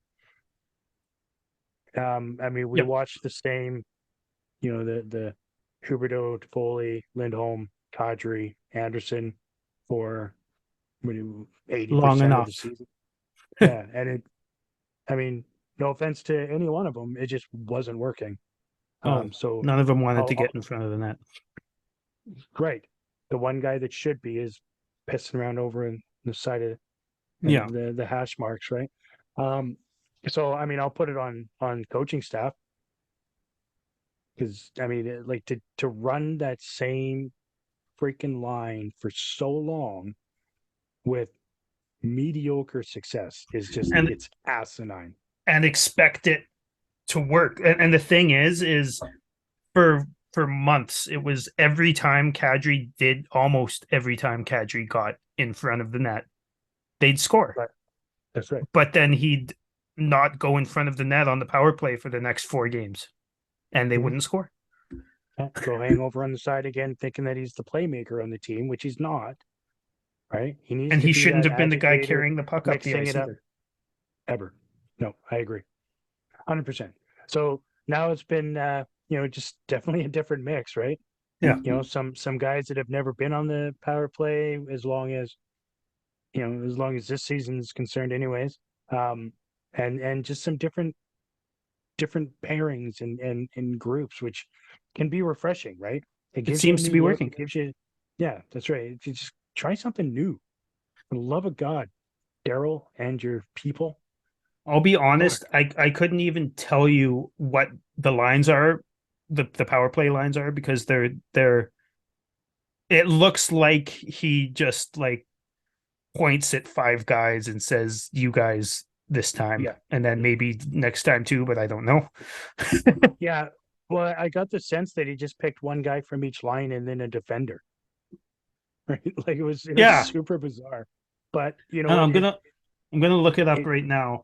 Speaker 1: I mean, we
Speaker 2: Yep.
Speaker 1: watched the same, the Huberto, Foley, Lindholm, Kadri, Anderson for 80%
Speaker 2: Long
Speaker 1: of the
Speaker 2: enough.
Speaker 1: season. Yeah, and I mean, no offense to any one of them, it just wasn't working.
Speaker 2: Oh,
Speaker 1: So
Speaker 2: none of them wanted to
Speaker 1: I'll
Speaker 2: get in front of the net.
Speaker 1: great. The one guy that should be is pissing around over in the side of
Speaker 2: Yeah.
Speaker 1: the hash marks, right? Um, so I mean, I'll put it on coaching staff because I mean, like to run that same freaking line for so long with mediocre success is just
Speaker 2: And
Speaker 1: it's asinine.
Speaker 2: expect it to work. And the thing is for months it was every time Kadri did almost every time Kadri got in front of the net, they'd score.
Speaker 1: But that's right.
Speaker 2: But then he'd not go in front of the net on the power play for the next 4 games and they
Speaker 1: Mhm.
Speaker 2: wouldn't score.
Speaker 1: Go hang over on the side again, thinking that he's the playmaker on the team, which he's not. Right? He needs
Speaker 2: And
Speaker 1: to
Speaker 2: he
Speaker 1: be
Speaker 2: shouldn't
Speaker 1: that
Speaker 2: have been the guy
Speaker 1: agitator,
Speaker 2: carrying the puck up the
Speaker 1: mixing
Speaker 2: ice
Speaker 1: it up
Speaker 2: either.
Speaker 1: ever. No, I agree, 100%. So now it's been, just definitely a different mix, right?
Speaker 2: Yeah.
Speaker 1: Some guys that have never been on the power play as long as this season is concerned, anyways. And just some different pairings and groups, which can be refreshing, right? It
Speaker 2: It
Speaker 1: gives you a
Speaker 2: seems to
Speaker 1: new
Speaker 2: be
Speaker 1: look.
Speaker 2: working.
Speaker 1: It gives you, yeah, that's right. If you just try something new, for the love of God, Daryl and your people.
Speaker 2: I'll be honest,
Speaker 1: Fuck.
Speaker 2: I couldn't even tell you what the lines are, the power play lines are, because they're it looks like he just like points at five guys and says, "You guys this time,"
Speaker 1: Yeah,
Speaker 2: and then maybe next time too, but I don't know.
Speaker 1: yeah. Well, I got the sense that he just picked one guy from each line and then a defender. Right? Like it was
Speaker 2: Yeah,
Speaker 1: super bizarre. But you know
Speaker 2: and
Speaker 1: what?
Speaker 2: I'm gonna look it up
Speaker 1: It
Speaker 2: right now.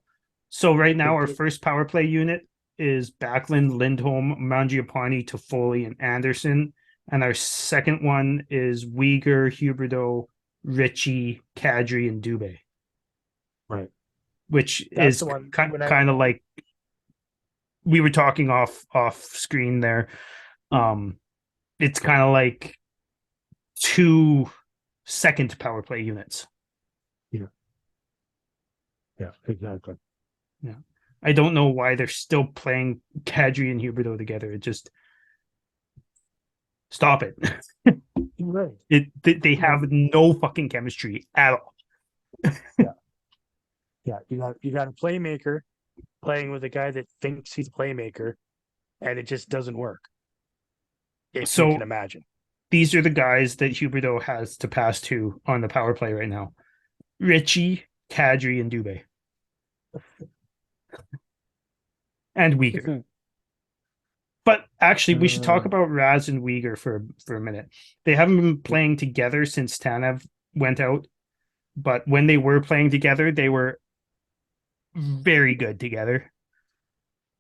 Speaker 2: So right now,
Speaker 1: it
Speaker 2: our
Speaker 1: did.
Speaker 2: first power play unit is Backlund, Lindholm, Mangiapane, Toffoli, and Anderson, and our second one is Uyghur, Huberdeau, Ritchie, Kadri, and Dubé,
Speaker 1: Right.
Speaker 2: which
Speaker 1: That's
Speaker 2: is
Speaker 1: the one when I
Speaker 2: kind of like we were talking off screen there. Um, it's kind of like two second power play units.
Speaker 1: yeah, yeah, exactly.
Speaker 2: Yeah. I don't know why they're still playing Kadri and Huberto together. It just stop it.
Speaker 1: Right.
Speaker 2: They
Speaker 1: You know,
Speaker 2: have no fucking chemistry at all.
Speaker 1: yeah, yeah. You got a playmaker playing with a guy that thinks he's a playmaker, and it just doesn't work. If you can
Speaker 2: So
Speaker 1: imagine.
Speaker 2: these are the guys that Huberto has to pass to on the power play right now. Ritchie, Kadri, and Dubé. And Uyghur. But actually, we should talk
Speaker 1: Uh,
Speaker 2: about Raz and Uyghur for a minute. They haven't been playing together since Tanev went out, but when they were playing together, they were very good together.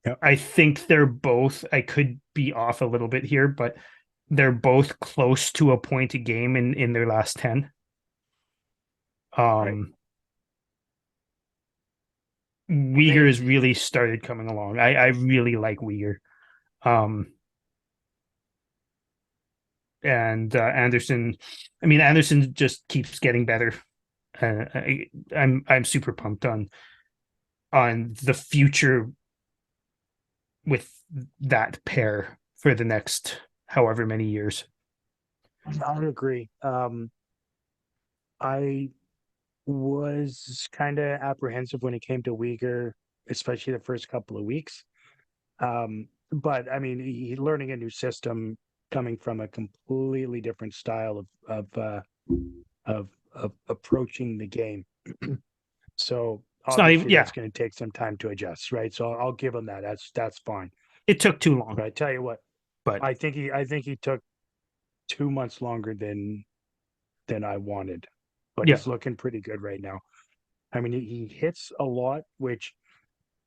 Speaker 1: yeah,
Speaker 2: I think they're both, I could be off a little bit here, but they're both close to a point a game in their last 10.
Speaker 1: right.
Speaker 2: Uyghur
Speaker 1: They,
Speaker 2: has really started coming along. I really like Uyghur. Um, and Anderson, I mean, Anderson just keeps getting better. I'm super pumped on the future with that pair for the next however many years.
Speaker 1: I would agree. I was kind of apprehensive when it came to Uyghur, especially the first couple of weeks. But I mean, learning a new system, coming from a completely different style of approaching the game. So
Speaker 2: It's not even,
Speaker 1: obviously
Speaker 2: yeah,
Speaker 1: that's going to take some time to adjust, right? So I'll give him that. That's fine.
Speaker 2: it took too long,
Speaker 1: But I tell you what,
Speaker 2: but
Speaker 1: I think he took 2 months longer than I wanted, but
Speaker 2: yeah,
Speaker 1: he's looking pretty good right now. I mean, he hits a lot, which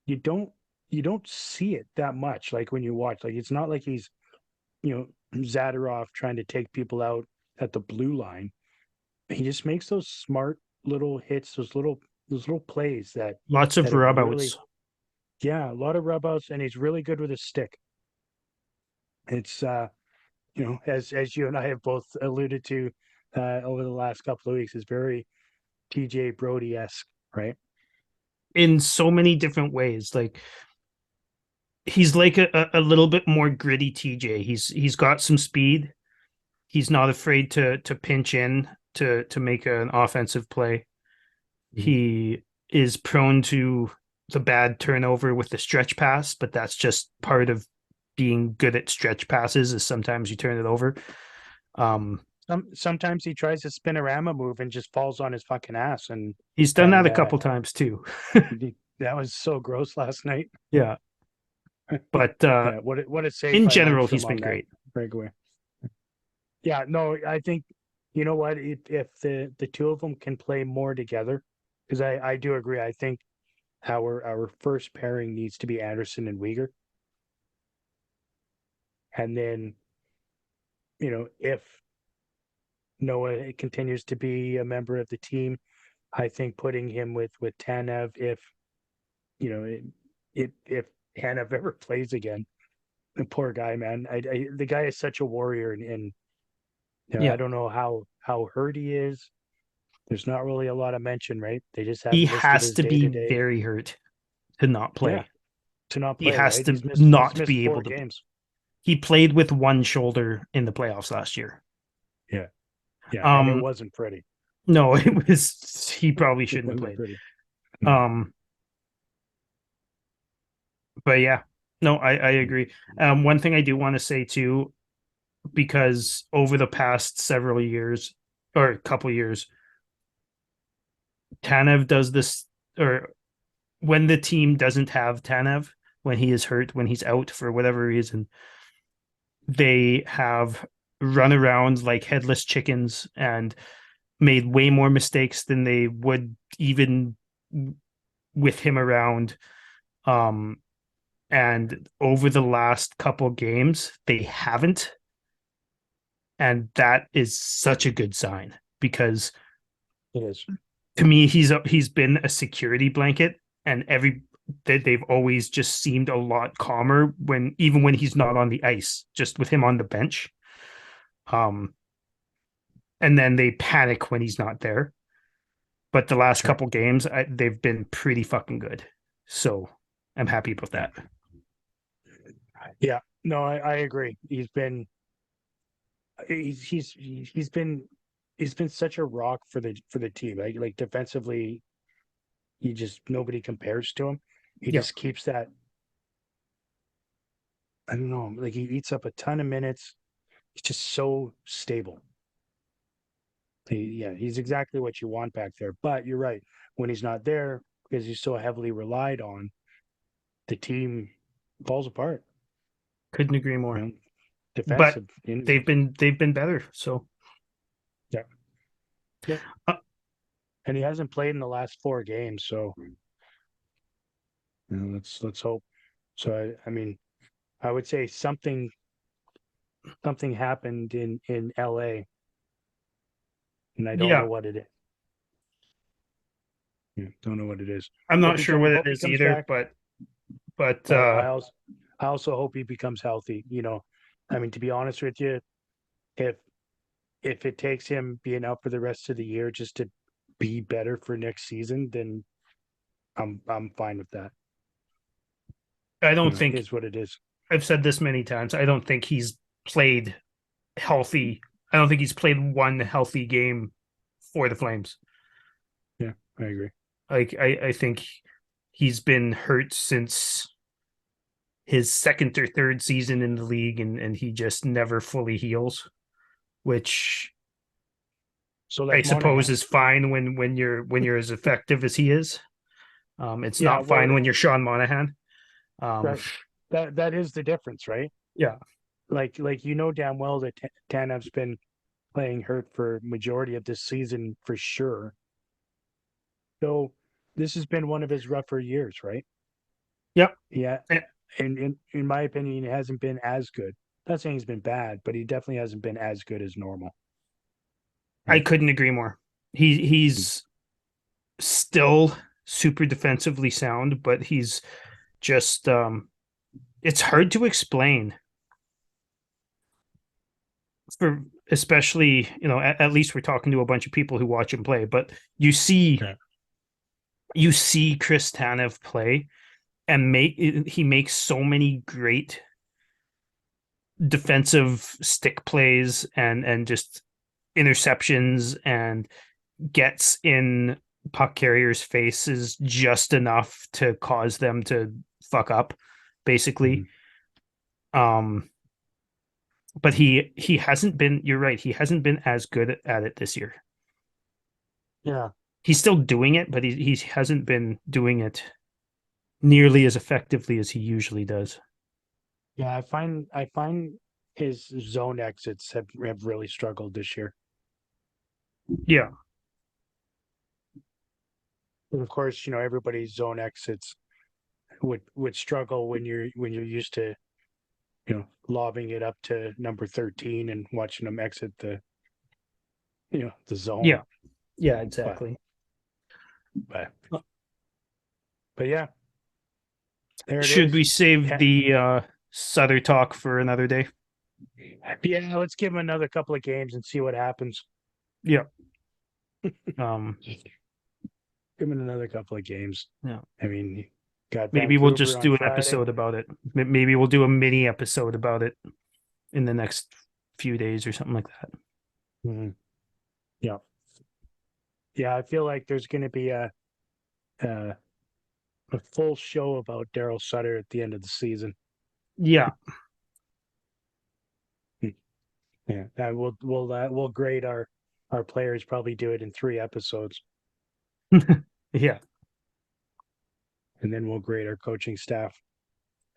Speaker 1: you don't you don't see it that much. Like when you watch, like it's not like he's Zadorov trying to take people out at the blue line. He just makes those smart little hits, those little plays that
Speaker 2: lots of
Speaker 1: that have really,
Speaker 2: rubouts.
Speaker 1: yeah, a lot of rubouts, and he's really good with his stick. It's as you and I have both alluded to over the last couple of weeks, is very TJ Brody esque, right?
Speaker 2: In so many different ways. Like he's like a little bit more gritty TJ. He's got some speed. He's not afraid to pinch in to make an offensive play.
Speaker 1: Mhm.
Speaker 2: He is prone to the bad turnover with the stretch pass, but that's just part of being good at stretch passes is sometimes you turn it over. Um,
Speaker 1: Sometimes he tries to spinorama move and just falls on his fucking ass, and
Speaker 2: he's done that
Speaker 1: and
Speaker 2: a couple times too.
Speaker 1: that was so gross last night.
Speaker 2: Yeah, but
Speaker 1: Yeah, what a save
Speaker 2: in
Speaker 1: by
Speaker 2: general, he's
Speaker 1: Lundstrom
Speaker 2: been
Speaker 1: on that
Speaker 2: great.
Speaker 1: breakaway. Yeah, no, I think you know what, if the two of them can play more together, because I do agree. I think our first pairing needs to be Anderson and Uyghur, and then if Noah continues to be a member of the team, I think putting him with Tanev, if if Tanev ever plays again, the poor guy, man. The guy is such a warrior, and I
Speaker 2: Yeah.
Speaker 1: don't know how hurt he is. There's not really a lot of mention, right? They just have
Speaker 2: He
Speaker 1: listed
Speaker 2: has
Speaker 1: as
Speaker 2: to
Speaker 1: day
Speaker 2: be
Speaker 1: to day.
Speaker 2: very hurt to not
Speaker 1: Yeah,
Speaker 2: play.
Speaker 1: to not
Speaker 2: He
Speaker 1: play,
Speaker 2: has
Speaker 1: right?
Speaker 2: to
Speaker 1: He's
Speaker 2: not
Speaker 1: missed
Speaker 2: be
Speaker 1: four
Speaker 2: able to.
Speaker 1: games.
Speaker 2: He played with one shoulder in the playoffs last year.
Speaker 1: Yeah, yeah, and it
Speaker 2: Um,
Speaker 1: wasn't pretty.
Speaker 2: no, it was he probably
Speaker 1: It
Speaker 2: shouldn't have
Speaker 1: wasn't
Speaker 2: played.
Speaker 1: pretty. No.
Speaker 2: Um, but yeah, no, I agree. One thing I do want to say too, because over the past several years or a couple years, Tanev does this, or when the team doesn't have Tanev, when he is hurt, when he's out for whatever reason, they have run around like headless chickens and made way more mistakes than they would even with him around. Um, and over the last couple games, they haven't. And that is such a good sign because
Speaker 1: It is.
Speaker 2: to me, he's been a security blanket, and they've always just seemed a lot calmer when even when he's not on the ice, just with him on the bench. Um, and then they panic when he's not there. But the last
Speaker 1: Sure.
Speaker 2: couple games, they've been pretty fucking good. So I'm happy about that.
Speaker 1: Yeah. No, I agree. He's been such a rock for the team. Like defensively, he just nobody compares to him. He
Speaker 2: Yeah,
Speaker 1: just keeps that. I don't know. Like he eats up a ton of minutes. He's just so stable. Yeah, he's exactly what you want back there. But you're right. When he's not there, because he's so heavily relied on, the team falls apart.
Speaker 2: couldn't agree
Speaker 1: You
Speaker 2: more.
Speaker 1: know,
Speaker 2: But
Speaker 1: defensive.
Speaker 2: they've been better. So
Speaker 1: Yeah. Yeah.
Speaker 2: uh,
Speaker 1: And he hasn't played in the last four games, so let's hope. So I mean, I would say something happened in LA, and I don't know
Speaker 2: yeah,
Speaker 1: what it is. Yeah, don't know what it is.
Speaker 2: I'm
Speaker 1: Hope
Speaker 2: not
Speaker 1: he
Speaker 2: sure
Speaker 1: can.
Speaker 2: what it
Speaker 1: Hope he
Speaker 2: is
Speaker 1: comes
Speaker 2: either.
Speaker 1: back.
Speaker 2: But
Speaker 1: But I also hope he becomes healthy. I mean, to be honest with you, if if it takes him being out for the rest of the year just to be better for next season, then I'm fine with that.
Speaker 2: I don't
Speaker 1: It
Speaker 2: think
Speaker 1: is what it is.
Speaker 2: I've said this many times. I don't think he's played healthy. I don't think he's played one healthy game for the Flames.
Speaker 1: Yeah, I agree.
Speaker 2: Like I think he's been hurt since his second or third season in the league, and he just never fully heals, which
Speaker 1: So
Speaker 2: I
Speaker 1: like
Speaker 2: suppose
Speaker 1: Monahan,
Speaker 2: is fine when you're as effective as he is. It's
Speaker 1: yeah,
Speaker 2: not
Speaker 1: well,
Speaker 2: fine when you're Sean Monahan. Um,
Speaker 1: right. That is the difference, right?
Speaker 2: yeah,
Speaker 1: Like damn well that Tanev's been playing hurt for majority of this season for sure. So this has been one of his rougher years, right?
Speaker 2: yep.
Speaker 1: Yeah, and in my opinion, he hasn't been as good. Not saying he's been bad, but he definitely hasn't been as good as normal.
Speaker 2: I
Speaker 1: Right?
Speaker 2: couldn't agree more. He's still super defensively sound, but he's just it's hard to explain for especially at least we're talking to a bunch of people who watch him play, but you see
Speaker 1: Yeah.
Speaker 2: you see Chris Tanev play and he makes so many great defensive stick plays and just interceptions and gets in puck carriers' faces just enough to cause them to fuck up, basically.
Speaker 1: Mhm.
Speaker 2: Um, but he hasn't been. You're right. He hasn't been as good at it this year.
Speaker 1: Yeah.
Speaker 2: He's still doing it, but he hasn't been doing it nearly as effectively as he usually does.
Speaker 1: Yeah. I find his zone exits have really struggled this year.
Speaker 2: Yeah,
Speaker 1: And of course, everybody's zone exits would struggle when you're used to lobbing it up to number 13 and watching them exit the zone.
Speaker 2: Yeah, exactly.
Speaker 1: But yeah, there it
Speaker 2: Should
Speaker 1: is.
Speaker 2: we save the Sutter talk for another day?
Speaker 1: Yeah, let's give him another couple of games and see what happens.
Speaker 2: Yeah.
Speaker 1: Give him another couple of games.
Speaker 2: Yeah.
Speaker 1: I mean, got
Speaker 2: maybe we'll
Speaker 1: Vancouver
Speaker 2: just
Speaker 1: on
Speaker 2: do an
Speaker 1: Friday.
Speaker 2: episode about it. Maybe we'll do a mini episode about it in the next few days or something like that.
Speaker 1: Mm-hmm. Yeah. Yeah, I feel like there's going to be a full show about Daryl Sutter at the end of the season.
Speaker 2: Yeah.
Speaker 1: Yeah, that we'll grade our players. Probably do it in 3 episodes.
Speaker 2: Yeah.
Speaker 1: And then we'll grade our coaching staff,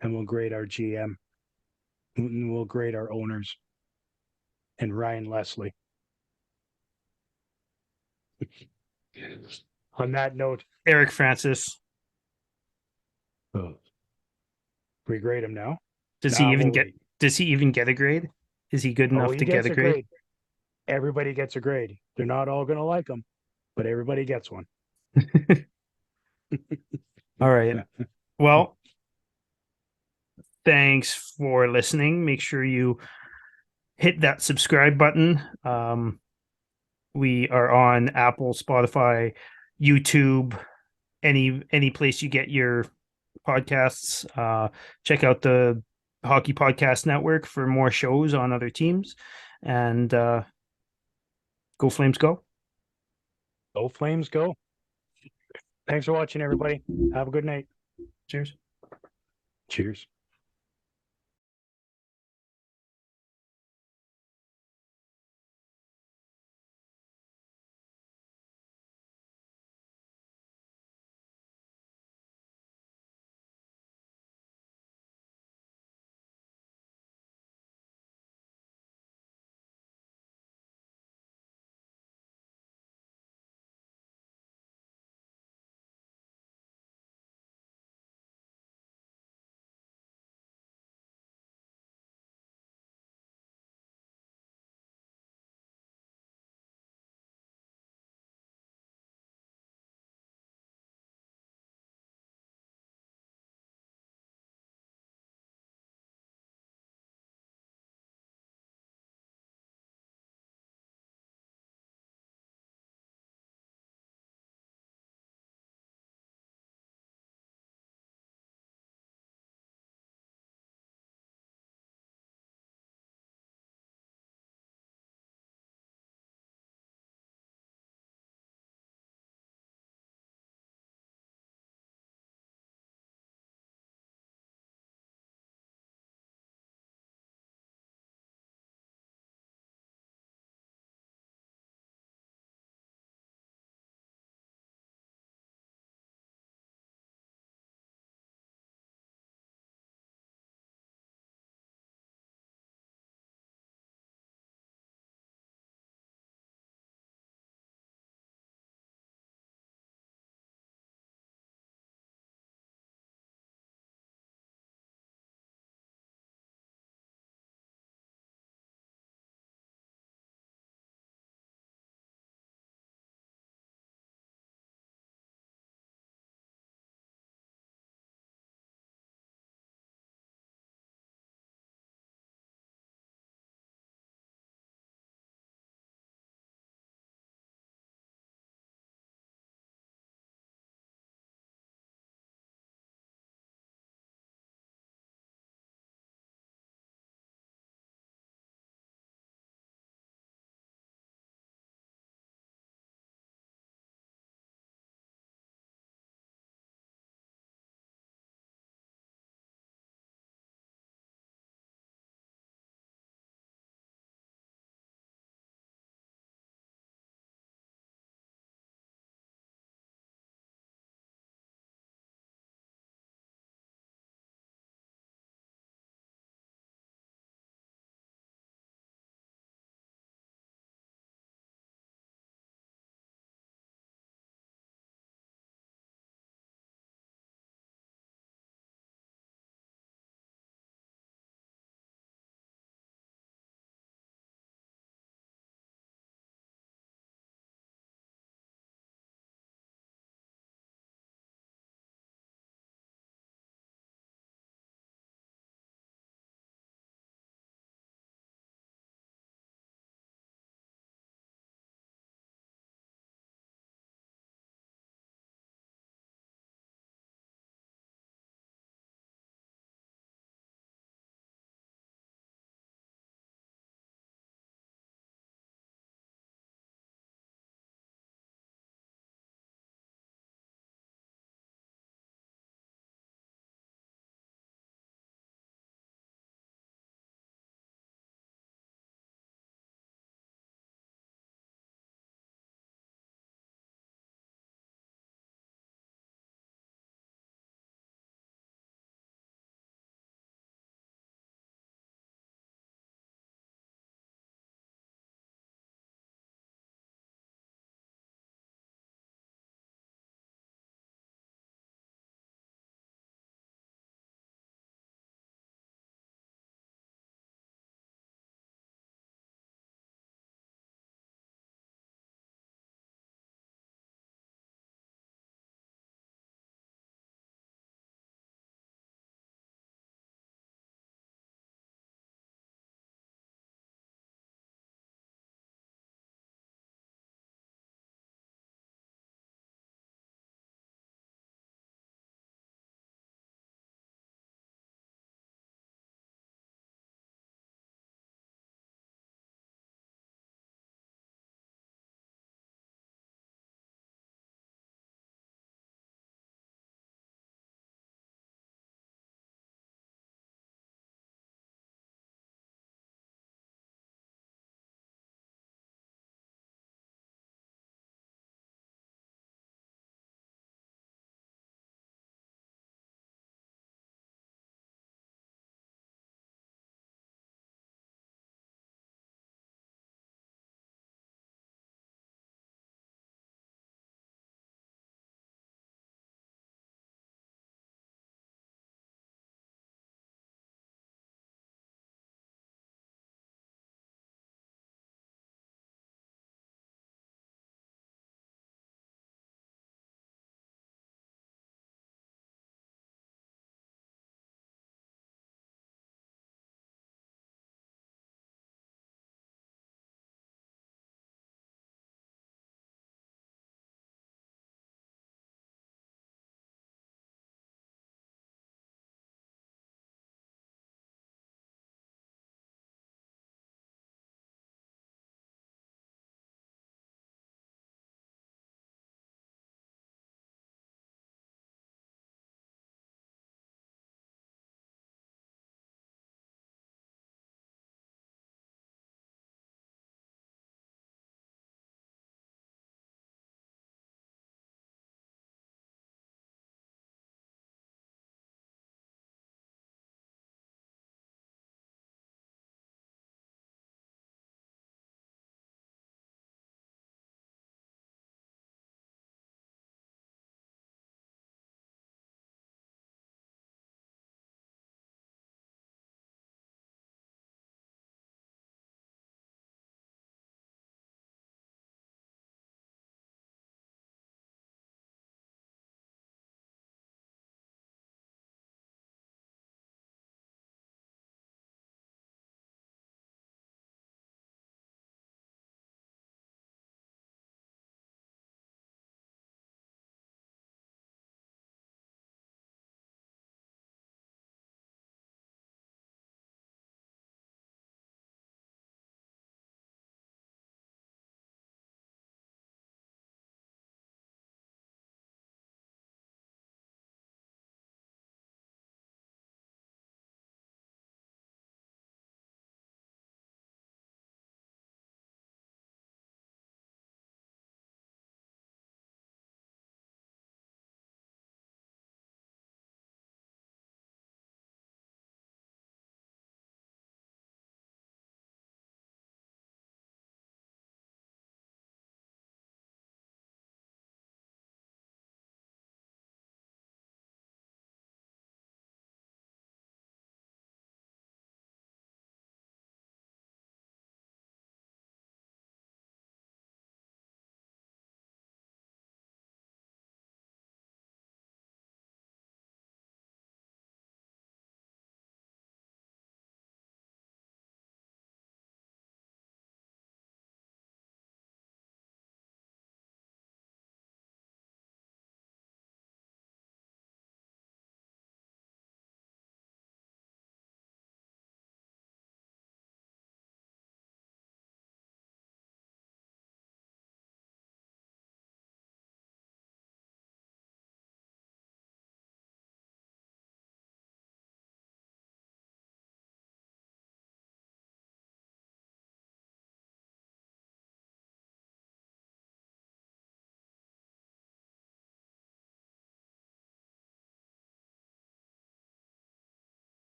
Speaker 1: and we'll grade our GM, and we'll grade our owners, and Ryan Leslie. On that note,
Speaker 2: Eric Francis.
Speaker 1: We grade him now.
Speaker 2: Does he even get a grade? Is he good enough to get a grade?
Speaker 1: Everybody gets a grade. They're not all going to like him, but everybody gets one.
Speaker 2: All right. Well, thanks for listening. Make sure you hit that subscribe button. We are on Apple, Spotify, YouTube, any place you get your podcasts. Check out the Hockey Podcast Network for more shows on other teams. And go Flames, go.
Speaker 1: Go Flames, go. Thanks for watching, everybody. Have a good night.
Speaker 2: Cheers.
Speaker 1: Cheers.